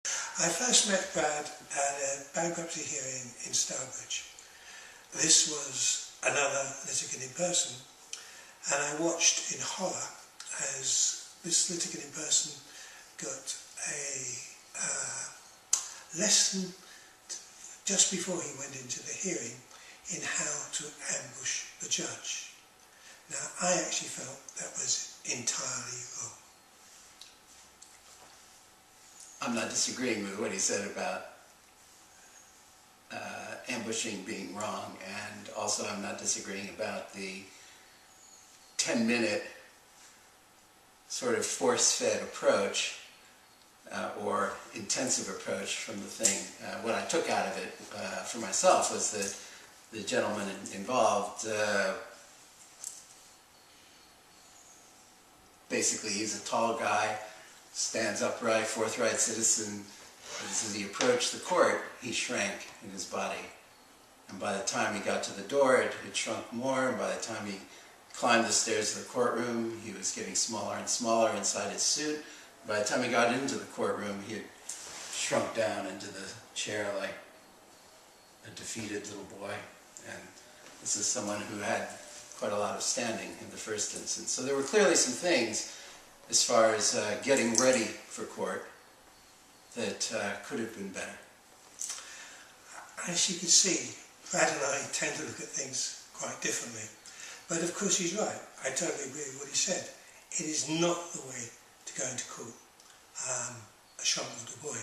I first met Brad at a bankruptcy hearing in Stourbridge. This was another litigant in person, and I watched in horror as this litigant in person got a lesson just before he went into the hearing in how to ambush the judge. Now, I actually felt that was entirely wrong. I'm not disagreeing with what he said about ambushing being wrong, and also I'm not disagreeing about the 10-minute sort of force-fed approach or intensive approach from the thing. What I took out of it for myself was that the gentleman involved basically, he's a tall guy, stands upright, forthright citizen. As he approached the court, he shrank in his body. And by the time he got to the door, it had shrunk more, and by the time he climbed the stairs of the courtroom, he was getting smaller and smaller inside his suit. By the time he got into the courtroom, he had shrunk down into the chair like a defeated little boy. And this is someone who had quite a lot of standing in the first instance. So there were clearly some things as far as getting ready for court that could have been better. As you can see, Brad and I tend to look at things quite differently. But of course he's right. I totally agree with what he said. It is not the way to go into court, a shrunk little boy.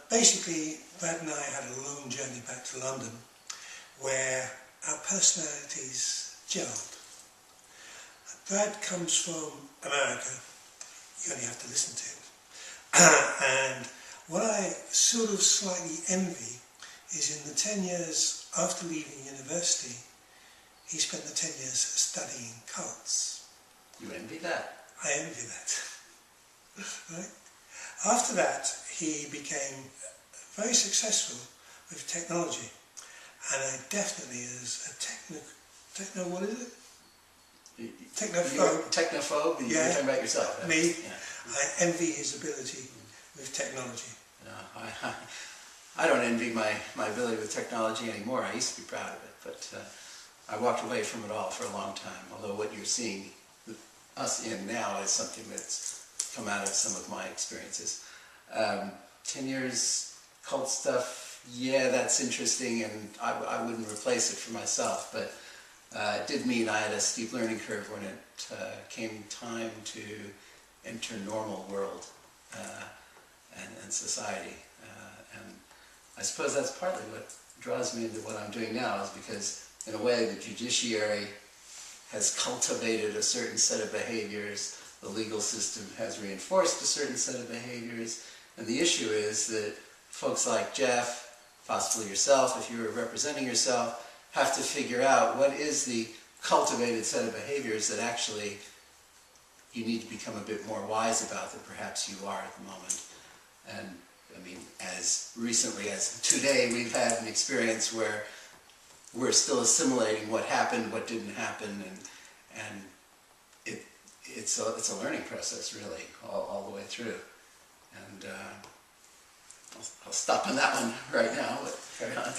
Basically, Brad and I had a long journey back to London where our personalities gelled. Brad comes from America. You only have to listen to him. And what I sort of slightly envy is in the 10 years after leaving university, he spent the 10 years studying cults. You envy that? I envy that. Right? After that, he became very successful with technology. And I definitely, as a what is it? Technophobe. Technophobe? Yeah. You're talking about yourself. Yeah. Me. Yeah. I envy his ability with technology. No, I don't envy my ability with technology anymore. I used to be proud of it, but I walked away from it all for a long time, although what you're seeing us in now is something that's come out of some of my experiences. 10 years cult stuff, yeah, that's interesting, and I wouldn't replace it for myself, but it did mean I had a steep learning curve when it came time to enter normal world and society. And I suppose that's partly what draws me into what I'm doing now, is because in a way the judiciary has cultivated a certain set of behaviors, the legal system has reinforced a certain set of behaviors, and the issue is that folks like Jeff, possibly yourself, if you were representing yourself, have to figure out what is the cultivated set of behaviors that actually you need to become a bit more wise about than perhaps you are at the moment. And I mean, as recently as today, we've had an experience where we're still assimilating what happened, what didn't happen, and it's a learning process, really, all the way through. And I'll stop on that one right now, but carry on.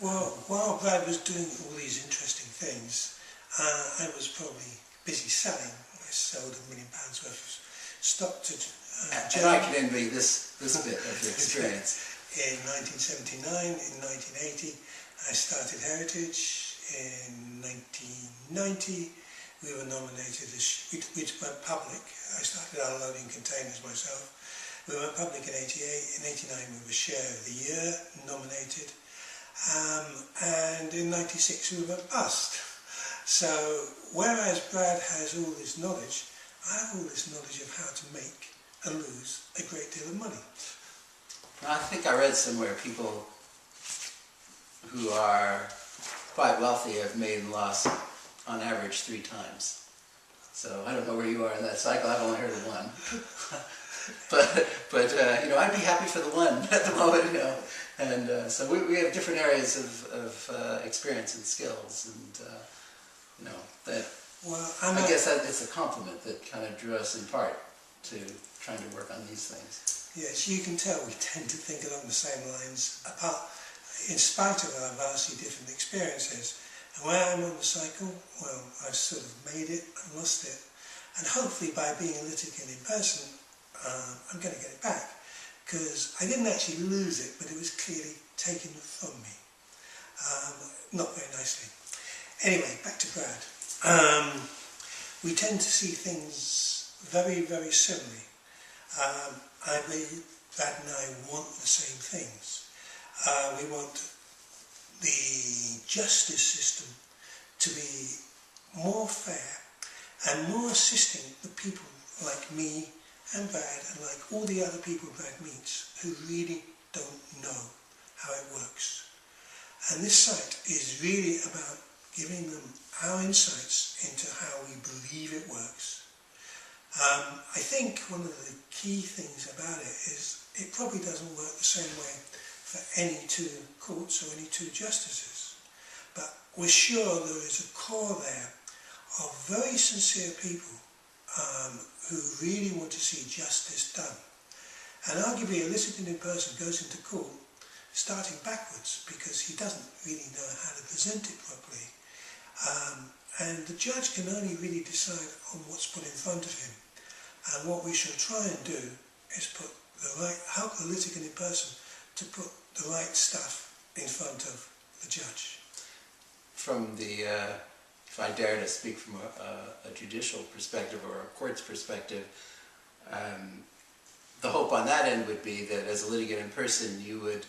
Well, while Brad was doing all these interesting things, I was probably busy selling. I sold £1 million worth of stock to and I can envy this bit of the experience. In 1979, in 1980, I started Heritage. In 1990, we were nominated as, we went public. I started unloading containers myself. We went public in 88. In 89, we were Share of the Year nominated. And in 96, we went bust. So, whereas Brad has all this knowledge, I have all this knowledge of how to make and lose a great deal of money. I think I read somewhere people who are quite wealthy have made and lost on average 3 times. So I don't know where you are in that cycle. I've only heard of one. but you know, I'd be happy for the one at the moment, you know. And so we have different areas of experience and skills, and you know, that. Well, I guess that it's a compliment that kind of drew us in part to trying to work on these things. Yes, you can tell we tend to think along the same lines, in spite of our vastly different experiences. And when I'm on the cycle, well, I've sort of made it and lost it. And hopefully by being a litigant in person, I'm going to get it back. Because I didn't actually lose it, but it was clearly taken from me. Not very nicely. Anyway, back to Brad. We tend to see things very, very similarly. I believe Brad and I want the same things. We want the justice system to be more fair and more assisting the people like me and Brad and like all the other people Brad meets who really don't know how it works. And this site is really about giving them our insights into how we believe it works. I think one of the key things about it is it probably doesn't work the same way for any two courts or any two justices. But we're sure there is a core there of very sincere people who really want to see justice done. And arguably a litigant in person goes into court starting backwards because he doesn't really know how to present it properly. And the judge can only really decide on what's put in front of him. And what we shall try and do is help the litigant in person to put the right stuff in front of the judge. From the, if I dare to speak from a judicial perspective or a court's perspective, the hope on that end would be that as a litigant in person, you would,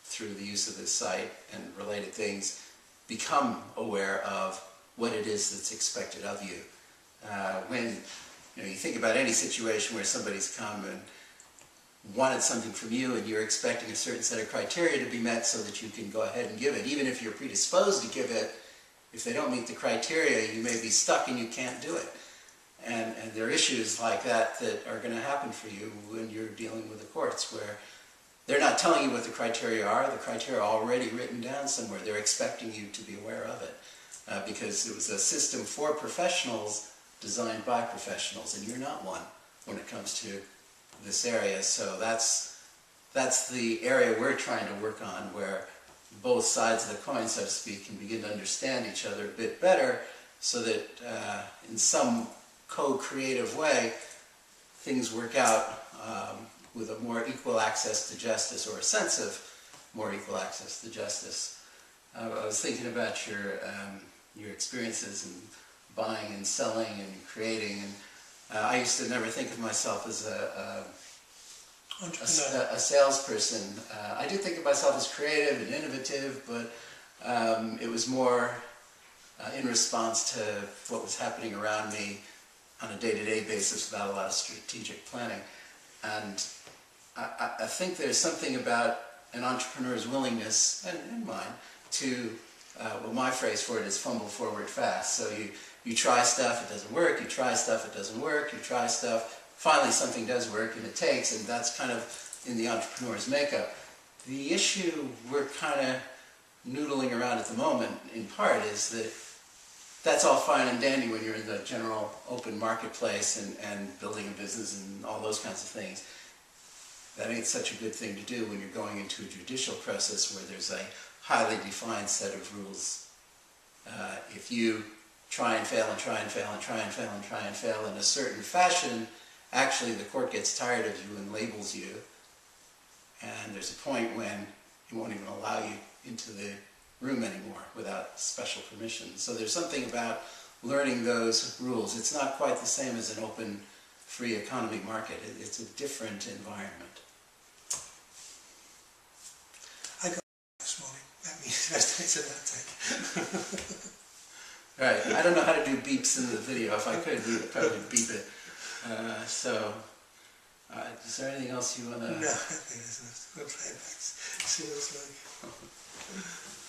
through the use of this site and related things, become aware of what it is that's expected of you. When you think about any situation where somebody's come and wanted something from you and you're expecting a certain set of criteria to be met so that you can go ahead and give it. Even if you're predisposed to give it, if they don't meet the criteria, you may be stuck and you can't do it. And there are issues like that that are going to happen for you when you're dealing with the courts where they're not telling you what the criteria are. The criteria are already written down somewhere. They're expecting you to be aware of it because it was a system for professionals designed by professionals, and you're not one when it comes to this area. So that's the area we're trying to work on, where both sides of the coin, so to speak, can begin to understand each other a bit better so that in some co-creative way things work out with a more equal access to justice, or a sense of more equal access to justice. I was thinking about your experiences in buying and selling and creating, and I used to never think of myself as a salesperson. I did think of myself as creative and innovative, but it was more in response to what was happening around me on a day-to-day basis without a lot of strategic planning. And I think there's something about an entrepreneur's willingness, and mine, to, well, my phrase for it is fumble forward fast. So you try stuff, it doesn't work, you try stuff, it doesn't work, you try stuff, finally something does work and it takes, and that's kind of in the entrepreneur's makeup. The issue we're kind of noodling around at the moment, in part, is that that's all fine and dandy when you're in the general open marketplace and building a business and all those kinds of things. That ain't such a good thing to do when you're going into a judicial process where there's a highly defined set of rules. If you try and fail and try and fail and try and fail and try and fail in a certain fashion, actually the court gets tired of you and labels you, and there's a point when it won't even allow you into the room anymore without special permission. So there's something about learning those rules. It's not quite the same as an open, free economy market. It's a different environment. I got this morning. That means it's a bad take. Right. I don't know how to do beeps in the video. If I could, we would probably beep it. Is there anything else you want to... No, I think there's enough. We'll play it back. See what it's like.